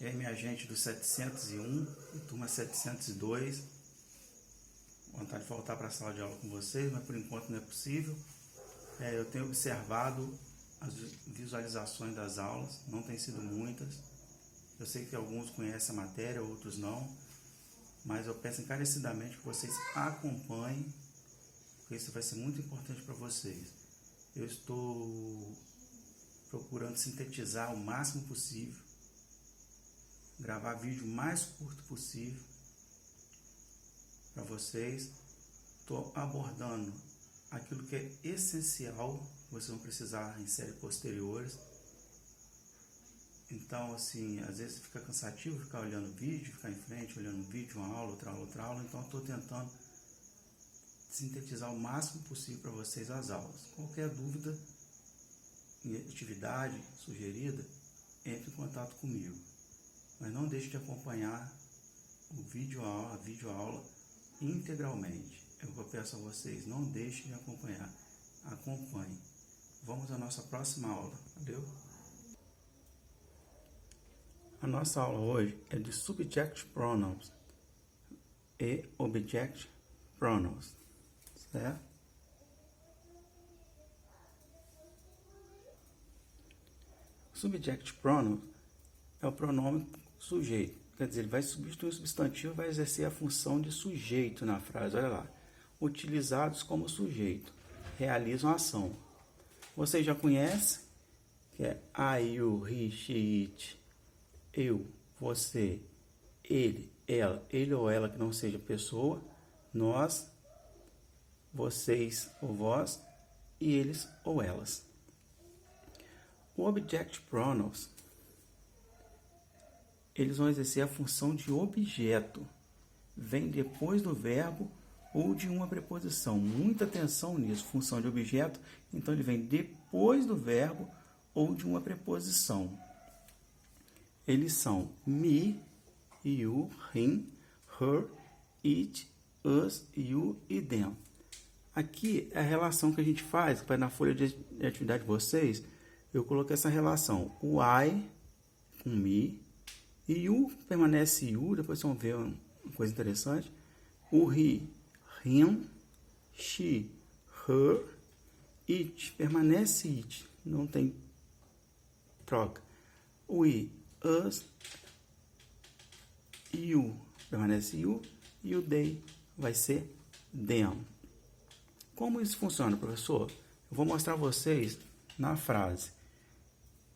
E aí, minha gente do 701, turma 702, vontade de voltar para a sala de aula com vocês, mas por enquanto não é possível. Eu tenho observado as visualizações das aulas, não tem sido muitas. Eu sei que alguns conhecem a matéria, outros não, mas eu peço encarecidamente que vocês acompanhem, porque isso vai ser muito importante para vocês. Eu estou procurando sintetizar o máximo possível, gravar vídeo o mais curto possível para vocês. Estou abordando aquilo que é essencial, vocês vão precisar em séries posteriores. Então, assim, às vezes fica cansativo ficar olhando vídeo, ficar em frente, olhando vídeo, uma aula, outra aula, outra aula. Então, estou tentando sintetizar o máximo possível para vocês as aulas. Qualquer dúvida, atividade sugerida, entre em contato comigo. Mas não deixe de acompanhar o a videoaula integralmente. É o que eu peço a vocês, não deixem de acompanhar. Acompanhe. Vamos à nossa próxima aula. Valeu? A nossa aula hoje é de Subject Pronouns e Object Pronouns, certo? Subject Pronoun é o pronome sujeito, quer dizer, ele vai substituir o substantivo e vai exercer a função de sujeito na frase. Olha lá, utilizados como sujeito, realizam a ação. Você já conhece, que é I, you, he, she, it, eu, você, ele ou ela que não seja pessoa, nós, vocês ou vós, e eles ou elas. O Object Pronouns, eles vão exercer a função de objeto, vem depois do verbo ou de uma preposição. Muita atenção nisso, função de objeto, então ele vem depois do verbo ou de uma preposição. Eles são me, you, him, her, it, us, you e them. Aqui é a relação que a gente faz, vai na folha de atividade de vocês, eu coloquei essa relação, o I com me, e you permanece you, depois vocês vão ver uma coisa interessante, o he, him, she, her, it permanece it, não tem troca, we, us, you permanece you, e o they vai ser them. Como isso funciona, professor? Eu vou mostrar a vocês na frase.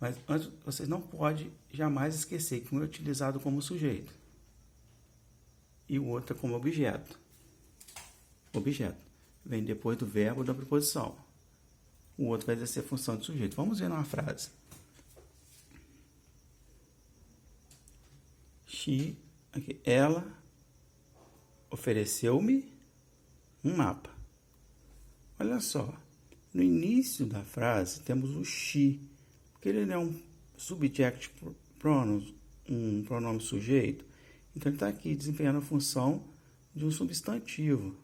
Mas antes, vocês não podem jamais esquecer que um é utilizado como sujeito e o outro é como objeto. Objeto vem depois do verbo ou da preposição. O outro vai exercer a função de sujeito. Vamos ver numa frase. Ela ofereceu-me um mapa. Olha só, no início da frase temos o she, porque ele é um subject pronoun, um pronome sujeito, então ele está aqui desempenhando a função de um substantivo.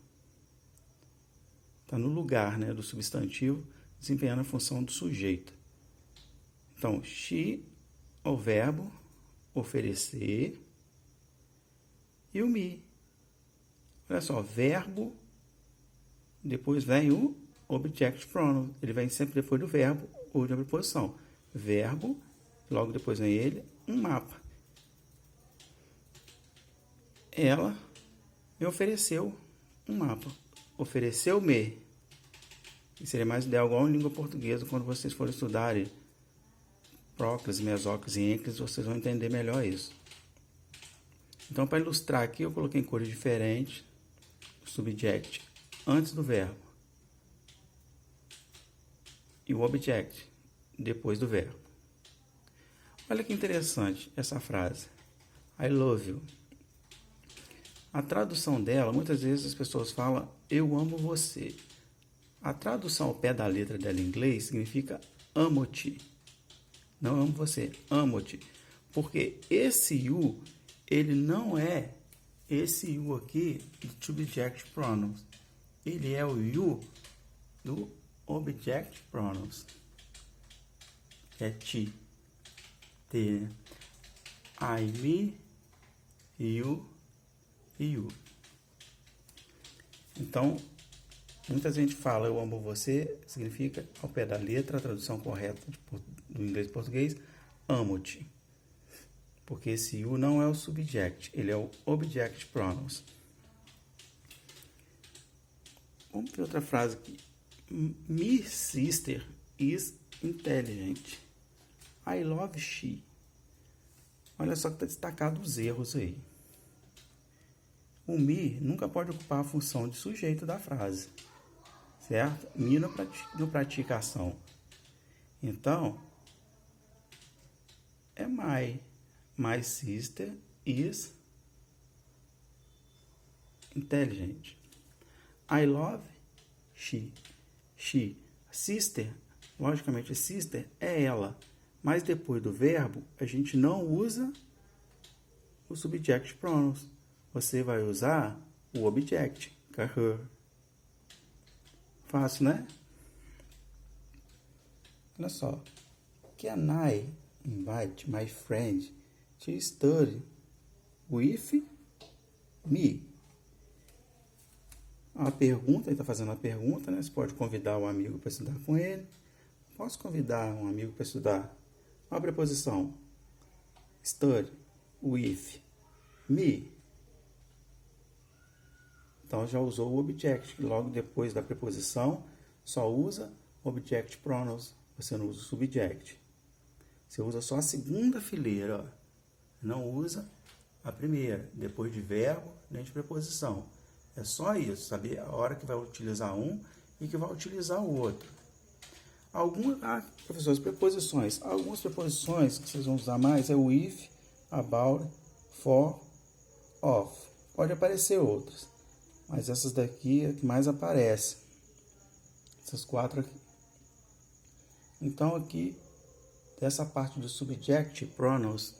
Está no lugar, né, do substantivo, desempenhando a função do sujeito. Então, she, o verbo, oferecer, e o me. Olha só, verbo, depois vem o object pronoun. Ele vem sempre depois do verbo ou de uma preposição. Verbo, logo depois vem ele, um mapa. Ela me ofereceu um mapa. Ofereceu-me. E seria mais ideal, igual em língua portuguesa, quando vocês forem estudarem próclise, mesóclise e ênclise, vocês vão entender melhor isso. Então, para ilustrar aqui, eu coloquei em cores diferentes o subject antes do verbo e o object depois do verbo. Olha que interessante essa frase. I love you. A tradução dela, muitas vezes as pessoas falam eu amo você. A tradução ao pé da letra dela em inglês significa amo-te. Não amo você, amo-te. Porque esse you, ele não é esse you aqui do subject pronouns. Ele é o you do object pronouns. Que é te. T, né? I, me, you e you. Então, muita gente fala eu amo você, significa, ao pé da letra, a tradução correta do inglês para português, amo-te. Porque esse you não é o subject, ele é o object pronouns. Vamos ver outra frase aqui. My sister is intelligent. I love she. Olha só que está destacado os erros aí. O me nunca pode ocupar a função de sujeito da frase, certo? Me não pratica ação. Então, é my. My sister is intelligent. I love she. She. Sister, logicamente, sister é ela. Mas depois do verbo, a gente não usa o subject pronouns. Você vai usar o object, que é her. Fácil, né? Olha só. Can I invite my friend to study with me? A pergunta, ele está fazendo a pergunta, né? Você pode convidar um amigo para estudar com ele. Posso convidar um amigo para estudar? Olha a preposição. Study with me. Então, já usou o object. Logo depois da preposição, só usa object pronouns. Você não usa o subject. Você usa só a segunda fileira. Ó. Não usa a primeira. Depois de verbo, nem de preposição. É só isso. Saber a hora que vai utilizar um e que vai utilizar o outro. Professor, as preposições. Algumas preposições que vocês vão usar mais é o if, about, for, of. Pode aparecer outras. Mas essas daqui é que mais aparecem. Essas 4 aqui. Então, aqui, dessa parte do subject pronouns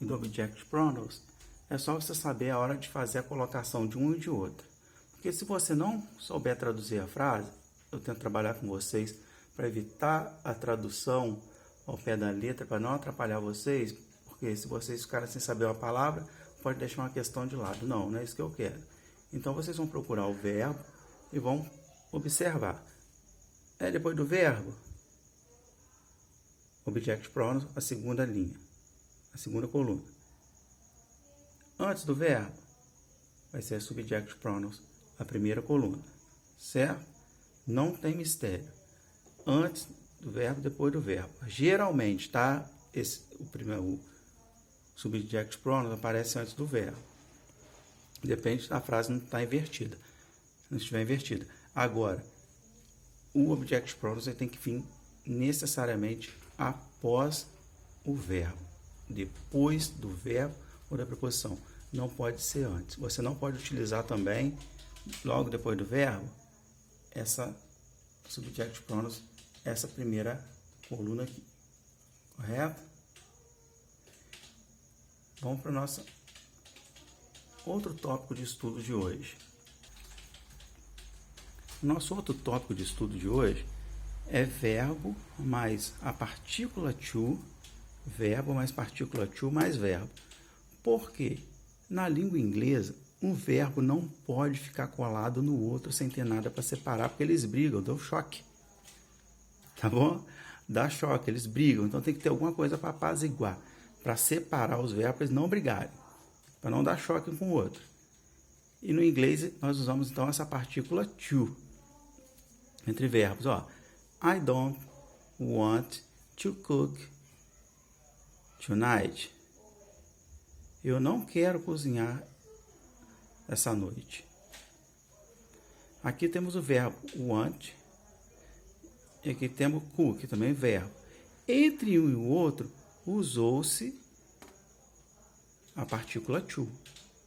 e do object pronouns, é só você saber a hora de fazer a colocação de um e de outro. Porque se você não souber traduzir a frase, eu tento trabalhar com vocês para evitar a tradução ao pé da letra, para não atrapalhar vocês, porque se vocês ficarem sem saber uma palavra, pode deixar uma questão de lado. Não é isso que eu quero. Então, vocês vão procurar o verbo e vão observar. Depois do verbo, object pronouns, a segunda linha, a segunda coluna. Antes do verbo, vai ser subject pronouns, a primeira coluna. Certo? Não tem mistério. Antes do verbo, depois do verbo. Geralmente, tá? O subject pronouns aparece antes do verbo. Depende da frase não estar invertida. Se não estiver invertida. Agora, o object pronouns tem que vir necessariamente após o verbo. Depois do verbo ou da preposição. Não pode ser antes. Você não pode utilizar também, logo depois do verbo, essa subject pronouns, essa primeira coluna aqui. Correto? Vamos para o nosso outro tópico de estudo de hoje. Nosso outro tópico de estudo de hoje é verbo mais a partícula to, verbo mais partícula to mais verbo. Por quê? Na língua inglesa, um verbo não pode ficar colado no outro sem ter nada para separar, porque eles brigam, dão choque. Tá bom? Dá choque, eles brigam. Então tem que ter alguma coisa para apaziguar, para separar os verbos, eles não brigarem, para não dar choque um com o outro. E no inglês nós usamos então essa partícula to entre verbos. Ó, I don't want to cook tonight. Eu não quero cozinhar essa noite. Aqui temos o verbo want. E aqui temos cook, também verbo. Entre um e o outro, usou-se a partícula to.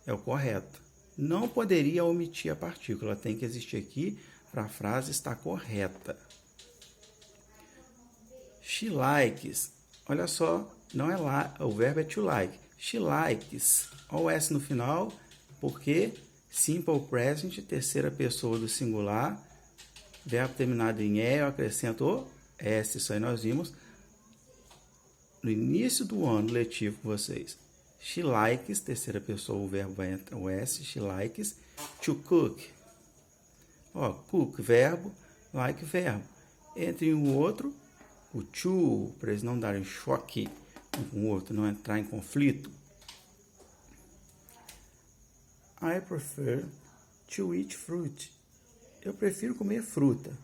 É o correto. Não poderia omitir a partícula. Tem que existir aqui para a frase estar correta. She likes. Olha só, não é lá, o verbo é to like. She likes. Olha o S no final, porque simple present, terceira pessoa do singular, verbo terminado em E, eu acrescento o S. Isso aí nós vimos no início do ano letivo com vocês. She likes, terceira pessoa, o verbo vai entrar o S. She likes to cook. Ó, cook, verbo, like, verbo. Entre um outro, o to, para eles não darem choque um com o outro, não entrar em conflito. I prefer to eat fruit. Eu prefiro comer fruta.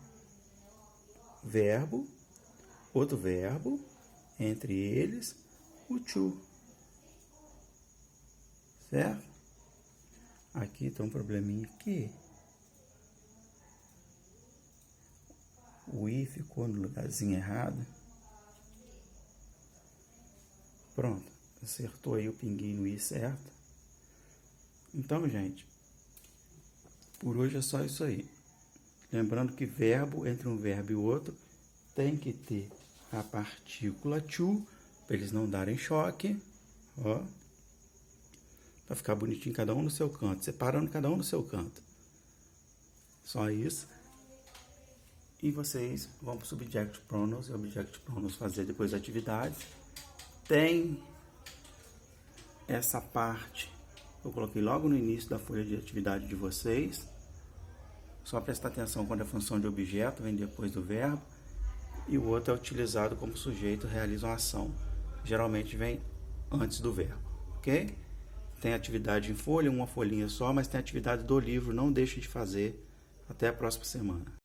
Verbo, outro verbo, entre eles, o to. Certo? Aqui tem um probleminha aqui. O i ficou no lugarzinho errado. Pronto, acertou aí o pinguinho no i, certo? Então, gente, por hoje é só isso aí. Lembrando que verbo, entre um verbo e outro, tem que ter a partícula to, para eles não darem choque, ó. Para ficar bonitinho cada um no seu canto, separando cada um no seu canto. Só isso. E vocês vão para o subject pronouns e object pronouns fazer depois da atividade. Tem essa parte, eu coloquei logo no início da folha de atividade de vocês. Só prestar atenção quando a função de objeto vem depois do verbo. E o outro é utilizado como sujeito, realiza uma ação. Geralmente vem antes do verbo, ok? Tem atividade em folha, uma folhinha só, mas tem atividade do livro, não deixe de fazer. Até a próxima semana.